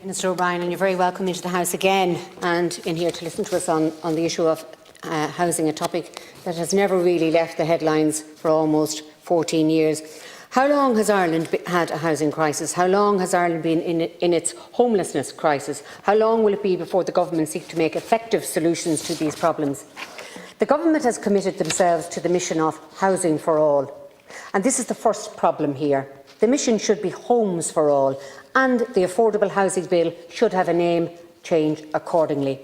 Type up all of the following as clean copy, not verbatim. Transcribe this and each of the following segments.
Minister O'Brien, and you're very welcome into the House again and in here to listen to us on the issue of housing, a topic that has never really left the headlines for almost 14 years. How long has Ireland had a housing crisis? How long has Ireland been in its homelessness crisis? How long will it be before the government seek to make effective solutions to these problems? The government has committed themselves to the mission of housing for all, and this is the first problem here. The mission should be homes for all, and the Affordable Housing Bill should have a name change accordingly.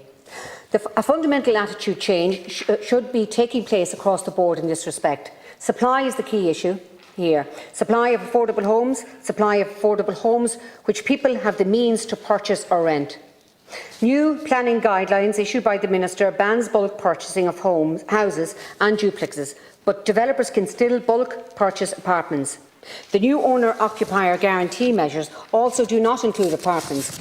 A fundamental attitude change should be taking place across the board in this respect. Supply is the key issue here. Supply of affordable homes which people have the means to purchase or rent. New planning guidelines issued by the Minister bans bulk purchasing of houses and duplexes, but developers can still bulk purchase apartments. The new owner-occupier guarantee measures also do not include apartments.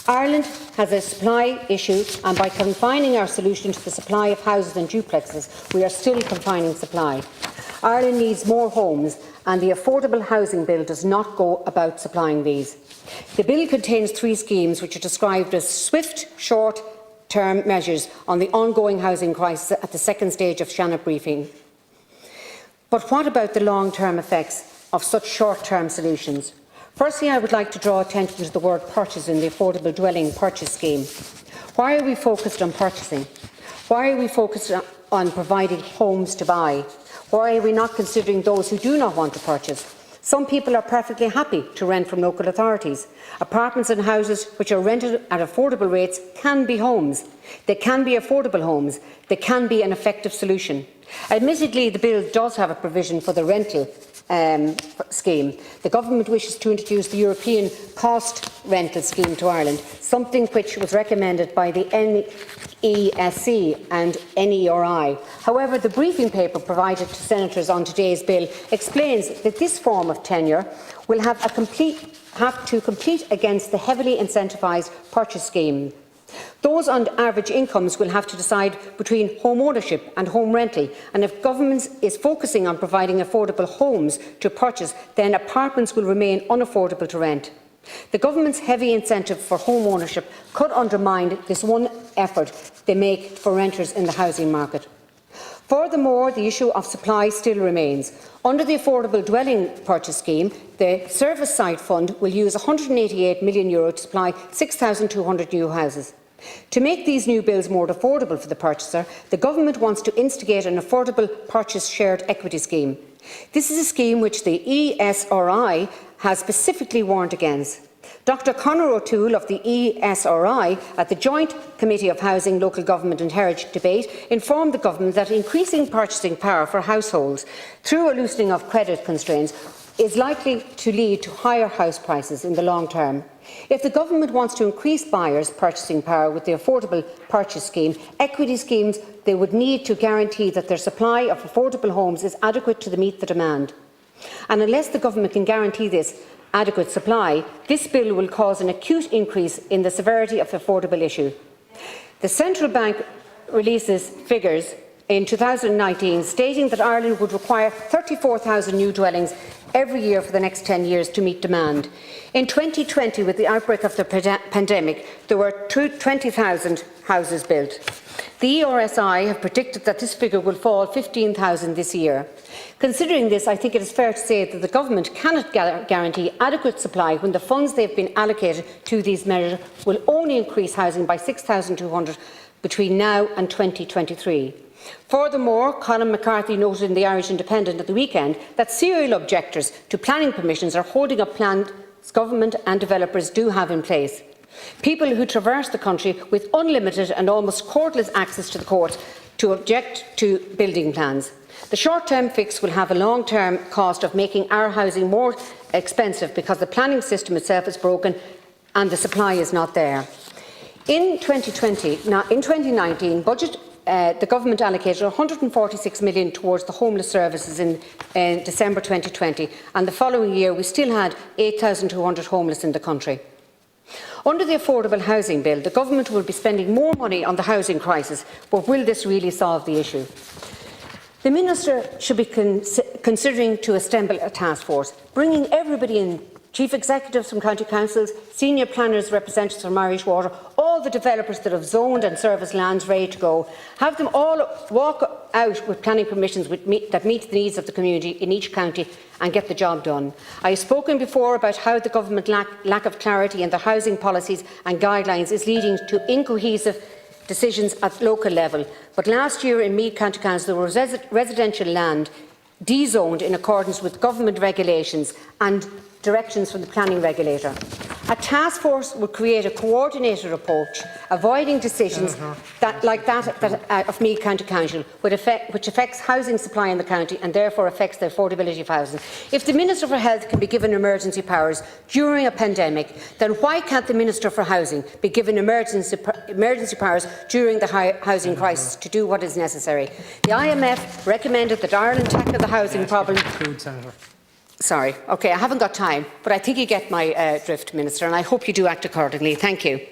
Ireland has a supply issue, and by confining our solution to the supply of houses and duplexes, we are still confining supply. Ireland needs more homes, and the Affordable Housing Bill does not go about supplying these. The bill contains 3 schemes which are described as swift, short-term measures on the ongoing housing crisis at the second stage of Seanad briefing. But what about the long-term effects of such short-term solutions? Firstly, I would like to draw attention to the word purchase in the Affordable Dwelling Purchase Scheme. Why are we focused on purchasing? Why are we focused on providing homes to buy? Why are we not considering those who do not want to purchase? Some people are perfectly happy to rent from local authorities. Apartments and houses which are rented at affordable rates can be homes. They can be affordable homes. They can be an effective solution. Admittedly, the bill does have a provision for the rental scheme. The government wishes to introduce the European cost rental scheme to Ireland, something which was recommended by the NESC and NERI. However, the briefing paper provided to senators on today's bill explains that this form of tenure will have to compete against the heavily incentivised purchase scheme. Those on average incomes will have to decide between home ownership and home rental, and if government is focusing on providing affordable homes to purchase, then apartments will remain unaffordable to rent. The government's heavy incentive for home ownership could undermine this one effort they make for renters in the housing market. Furthermore, the issue of supply still remains. Under the Affordable Dwelling Purchase Scheme, the Service Side Fund will use €188 million to supply 6,200 new houses. To make these new bills more affordable for the purchaser, the government wants to instigate an affordable purchase shared equity scheme. This is a scheme which the ESRI has specifically warned against. Dr Conor O'Toole of the ESRI at the Joint Committee of Housing, Local Government and Heritage debate informed the government that increasing purchasing power for households through a loosening of credit constraints is likely to lead to higher house prices in the long term. If the government wants to increase buyers' purchasing power with the Affordable Purchase Scheme, equity schemes, they would need to guarantee that their supply of affordable homes is adequate to meet the demand. And unless the government can guarantee this adequate supply, this bill will cause an acute increase in the severity of the affordable issue. The Central Bank releases figures in 2019 stating that Ireland would require 34,000 new dwellings every year for the next 10 years to meet demand. In 2020, with the outbreak of the pandemic, there were 20,000 houses built. The ERSI have predicted that this figure will fall 15,000 this year. Considering this, I think it is fair to say that the government cannot guarantee adequate supply when the funds they have been allocated to these measures will only increase housing by 6,200 between now and 2023. Furthermore, Colin McCarthy noted in the Irish Independent at the weekend that serial objectors to planning permissions are holding up plans government and developers do have in place. People who traverse the country with unlimited and almost courtless access to the court to object to building plans. The short-term fix will have a long-term cost of making our housing more expensive because the planning system itself is broken and the supply is not there. In 2019 budget, the government allocated €146 million towards the homeless services in December 2020, and the following year we still had 8,200 homeless in the country. Under the Affordable Housing Bill, the government will be spending more money on the housing crisis, but will this really solve the issue? The Minister should be considering to assemble a task force, bringing everybody in chief executives from county councils, senior planners, representatives from Irish Water, all the developers that have zoned and serviced lands ready to go. Have them all walk out with planning permissions that meet the needs of the community in each county and get the job done. I have spoken before about how the government lack of clarity in their housing policies and guidelines is leading to incohesive decisions at local level. But last year in Meath County Council there was residential land dezoned in accordance with government regulations and directions from the planning regulator. A task force would create a coordinated approach, avoiding decisions like that of Meath County Council, which affects housing supply in the county and therefore affects the affordability of housing. If the Minister for Health can be given emergency powers during a pandemic, then why can't the Minister for Housing be given emergency powers during the housing crisis to do what is necessary? The IMF recommended that Ireland tackle the housing problem. Sorry, okay, I haven't got time, but I think you get my drift, Minister, and I hope you do act accordingly. Thank you.